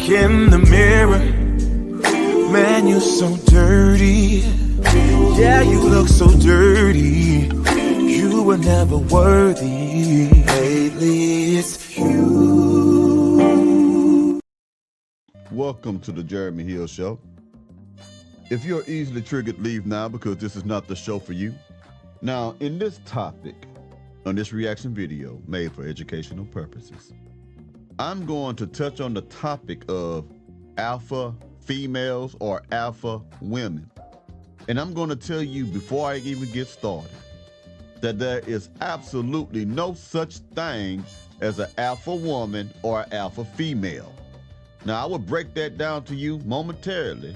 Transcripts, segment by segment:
look in the mirror, man, you're so dirty. Yeah, you look so dirty. You were never worthy. Lately, it's you. Welcome to the Jeremy Hill Show. If you're easily triggered, leave now because this is not the show for you. Now, in this topic, on this reaction video made for educational purposes, I'm going to touch on the topic of alpha females or alpha women. And I'm going to tell you before I even get started that there is absolutely no such thing as an alpha woman or an alpha female. Now, I will break that down to you momentarily,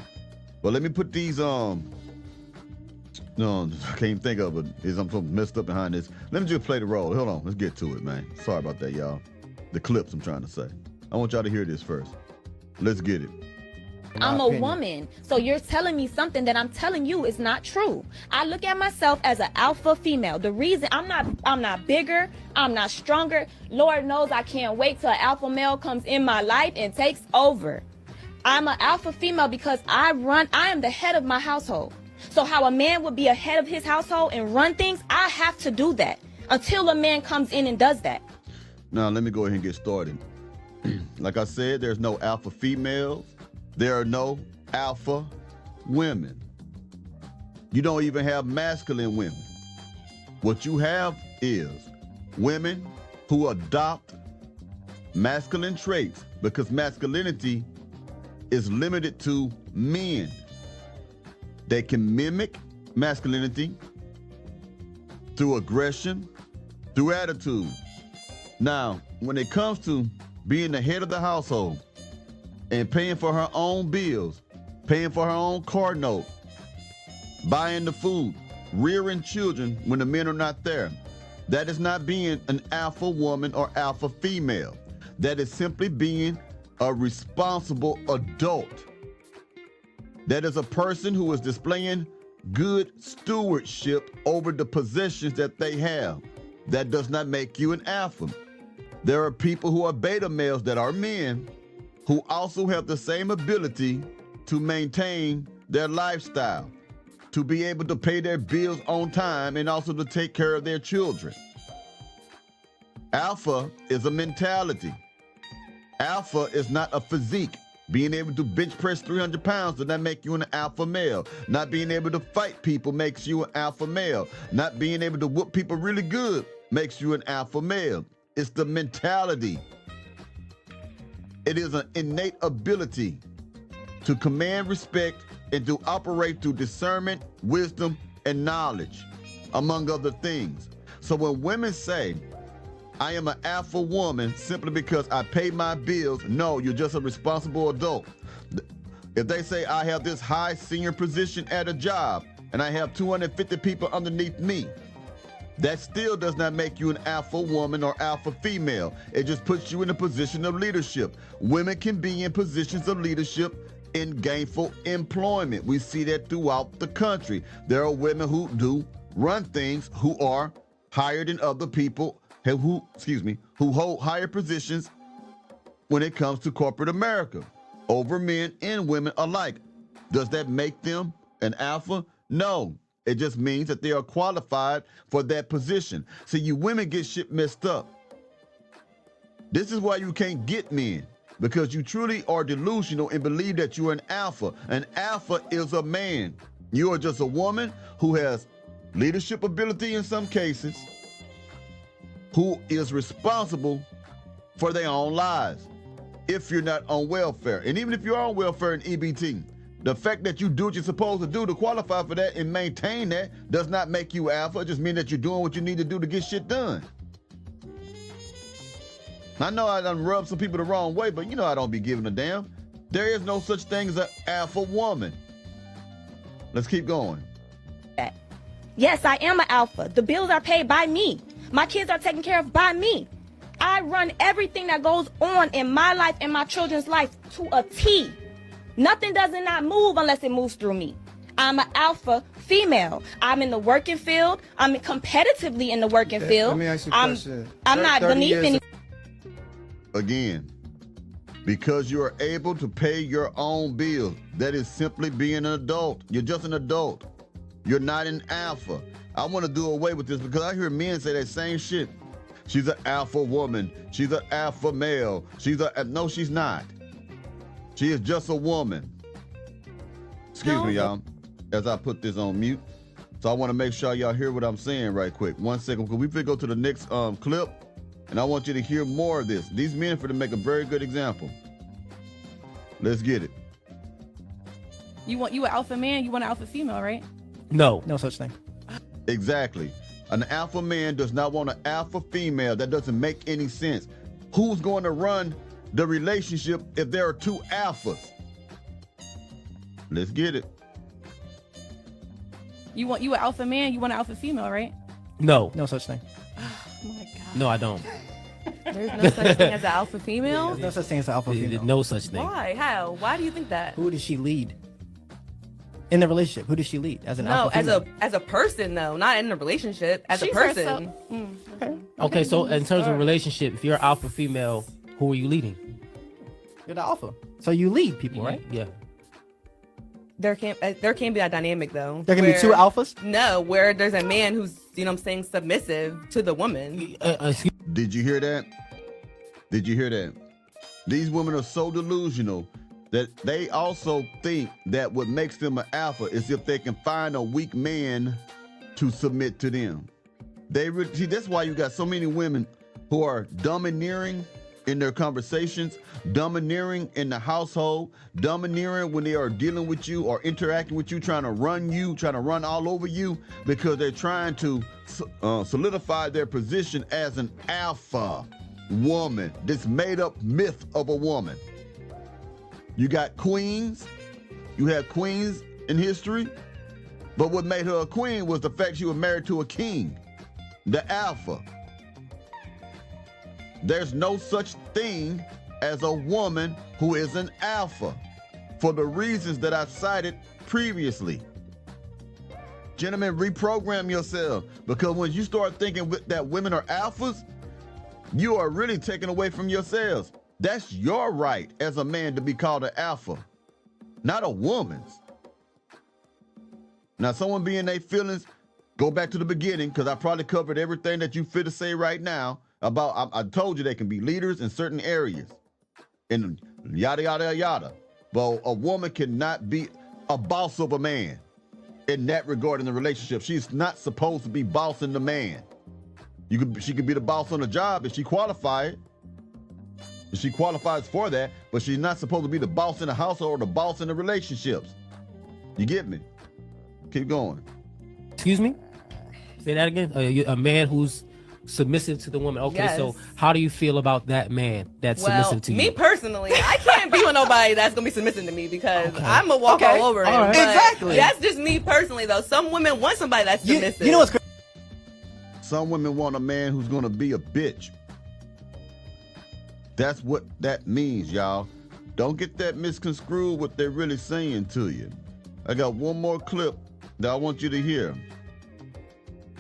but let me put these, no, I can't even think of it. I'm so messed up behind this. Let me just play the role. Hold on, let's get to it, man. Sorry about that, y'all. The clips I'm trying to say. I want y'all to hear this first. Let's get it. I'm a woman, so you're telling me something that I'm telling you is not true. I look at myself as an alpha female. The reason I'm not bigger, I'm not stronger. Lord knows I can't wait till an alpha male comes in my life and takes over. I'm an alpha female because I am the head of my household. So how a man would be a head of his household and run things, I have to do that until a man comes in and does that. Now, let me go ahead and get started. Like I said, there's no alpha females. There are no alpha women. You don't even have masculine women. What you have is women who adopt masculine traits because masculinity is limited to men. They can mimic masculinity through aggression, through attitude. Now, when it comes to being the head of the household and paying for her own bills, paying for her own car note, buying the food, rearing children when the men are not there, that is not being an alpha woman or alpha female. That is simply being a responsible adult. That is a person who is displaying good stewardship over the possessions that they have. That does not make you an alpha. There are people who are beta males that are men who also have the same ability to maintain their lifestyle, to be able to pay their bills on time and also to take care of their children. Alpha is a mentality. Alpha is not a physique. Being able to bench press 300 pounds does not make you an alpha male. Not being able to fight people makes you an alpha male. Not being able to whoop people really good makes you an alpha male. It's the mentality. It is an innate ability to command respect and to operate through discernment, wisdom, and knowledge, among other things. So when women say, I am an alpha woman simply because I pay my bills, no, you're just a responsible adult. If they say I have this high senior position at a job and I have 250 people underneath me, that still does not make you an alpha woman or alpha female. It just puts you in a position of leadership. Women can be in positions of leadership in gainful employment. We see that throughout the country. There are women who do run things who are higher than other people who hold higher positions when it comes to corporate America over men and women alike. Does that make them an alpha? No. It just means that they are qualified for that position. See, you women get shit messed up. This is why you can't get men, because you truly are delusional and believe that you're an alpha. An alpha is a man. You are just a woman who has leadership ability in some cases, who is responsible for their own lives if you're not on welfare. And even if you're on welfare and EBT, the fact that you do what you're supposed to do to qualify for that and maintain that does not make you alpha. It just means that you're doing what you need to do to get shit done. I know I done rubbed some people the wrong way, but you know I don't be giving a damn. There is no such thing as an alpha woman. Let's keep going. Yes, I am an alpha. The bills are paid by me. My kids are taken care of by me. I run everything that goes on in my life and my children's life to a T. Nothing does not move unless it moves through me. I'm an alpha female. I'm in the working field. I'm competitively in the working field. Let me ask you a question. I'm not beneath any. Again, Because you are able to pay your own bills. That is simply being an adult. You're just an adult. You're not an alpha. I want to do away with this because I hear men say that same shit. She's an alpha woman. She's an alpha male. No, she's not. She is just a woman. Excuse me, y'all, as I put this on mute. So I want to make sure y'all hear what I'm saying right quick. 1 second, because we go to the next clip, and I want you to hear more of this. These men for to make a very good example. Let's get it. You an alpha man, you want an alpha female, right? No such thing. Exactly. An alpha man does not want an alpha female. That doesn't make any sense. Who's going to run the relationship if there are two alphas? Let's get it. You an alpha man, you want an alpha female, right? No such thing. Oh my God. No, I don't. There's no such thing as an alpha female? Yeah, No such thing as an alpha female. No such thing. Why? How? Why do you think that? Who does she lead? In the relationship, who does she lead as an alpha female? as a person though, not in a relationship. As a She's person. herself. Okay, so in terms of relationship, if you're alpha female, who are you leading? You're the alpha. So you lead people, right? Yeah. There can't be that dynamic though. There can be two alphas? No, where there's a man who's, you know what I'm saying, submissive to the woman. Did you hear that? Did you hear that? These women are so delusional that they also think that what makes them an alpha is if they can find a weak man to submit to them. See, that's why you got so many women who are domineering in their conversations, domineering in the household, domineering when they are dealing with you or interacting with you, trying to run all over you, because they're trying to solidify their position as an alpha woman, this made up myth of a woman. You got queens, you have queens in history, but what made her a queen was the fact she was married to a king, the alpha. There's no such thing as a woman who is an alpha for the reasons that I cited previously. Gentlemen, reprogram yourself, because when you start thinking that women are alphas, you are really taking away from yourselves. That's your right as a man to be called an alpha, not a woman's. Now, someone be in their feelings, go back to the beginning, because I probably covered everything that you fit to say right now about, I told you they can be leaders in certain areas, and yada, yada, yada. But a woman cannot be a boss of a man in that regard in the relationship. She's not supposed to be bossing the man. She could be the boss on the job if she qualified. If she qualifies for that, but she's not supposed to be the boss in the household or the boss in the relationships. You get me? Keep going. Excuse me? Say that again? A man who's submissive to the woman. Okay, Yes. So how do you feel about that man that's submissive to you? Me personally, I can't be with nobody that's gonna be submissive to me because I'm gonna walk all over him. All right. But Exactly. That's just me personally though. Some women want somebody that's submissive. You know what's crazy? Some women want a man who's gonna be a bitch. That's what that means, y'all. Don't get that misconstrued what they're really saying to you. I got one more clip that I want you to hear.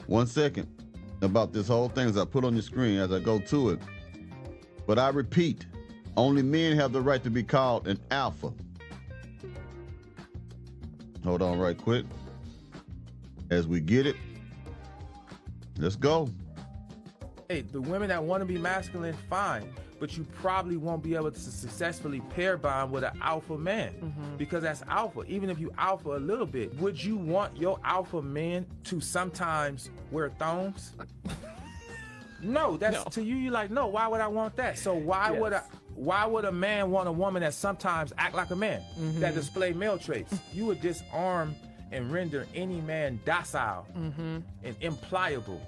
1 second about this whole thing as I put on your screen as I go to it. But I repeat, only men have the right to be called an alpha. Hold on right quick. As we get it, let's go. Hey, the women that want to be masculine, fine, but you probably won't be able to successfully pair bond with an alpha man because that's alpha. Even if you alpha a little bit, would you want your alpha man to sometimes wear thongs? No, that's to you. You're like, no. Why would I want that? So why would a man want a woman that sometimes act like a man, that display male traits? You would disarm and render any man docile and impliable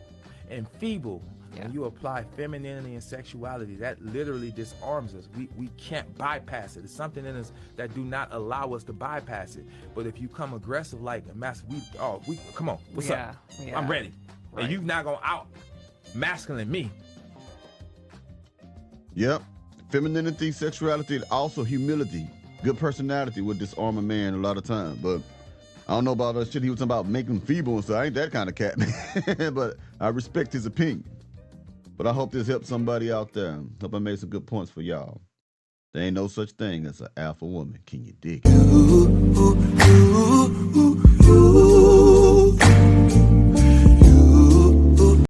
and feeble. When you apply femininity and sexuality, that literally disarms us. We can't bypass it. It's something in us that do not allow us to bypass it. But if you come aggressive like a come on, what's up? I'm ready. Right. And you not gonna out masculine me. Yep. Femininity, sexuality, and also humility. Good personality would disarm a man a lot of times. But I don't know about that shit he was talking about making him feeble and stuff. I ain't that kind of cat, man. But I respect his opinion. But I hope this helped somebody out there. Hope I made some good points for y'all. There ain't no such thing as an alpha woman. Can you dig it? Ooh, ooh, ooh.